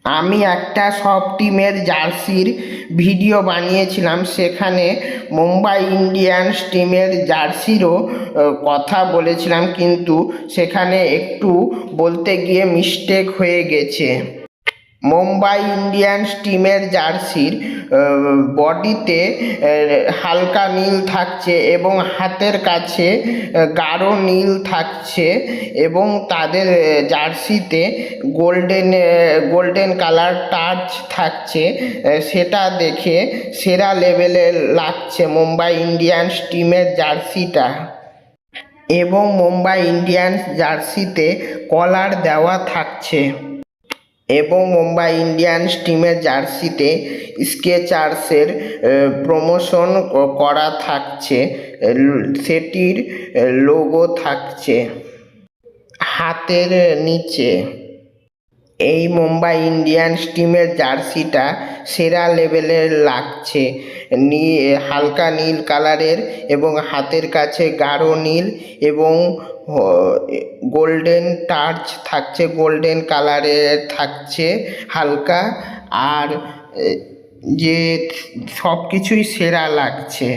আমি একটা সব টিমের জার্সির ভিডিও বানিয়েছিলাম, সেখানে মুম্বাই ইন্ডিয়ান্স টিমের জার্সিরও কথা বলেছিলাম, কিন্তু সেখানে একটু বলতে গিয়ে মিস্টেক হয়ে গেছে। মুম্বাই ইন্ডিয়ান্স টিমের জার্সির বডিতে হালকা নীল থাকছে এবং হাতের কাছে গাঢ় নীল থাকছে, এবং তাদের জার্সিতে গোল্ডেন কালার টাচ থাকছে। সেটা দেখে সেরা লেভেলের লাগছে মুম্বাই ইন্ডিয়ান্স টিমের জার্সিটা। এবং মুম্বাই ইন্ডিয়ান্স জার্সিতে কলার দেওয়া থাকছে, এবং মুম্বাই ইন্ডিয়ান্স টিমের জার্সিতে স্কেচার্সের প্রমোশন করা থাকছে, সেটির লোগো থাকছে হাতের নিচে। এই মুম্বাই ইন্ডিয়ান্স টিমের জার্সিটা সেরা লেভেলের লাগছে, হালকা নীল কালারের এবং হাতের কাছে গাঢ় নীল এবং গোল্ডেন টাচ থাকছে, গোল্ডেন কালারের থাকছে হালকা। আর যে সব কিছুই সেরা লাগছে।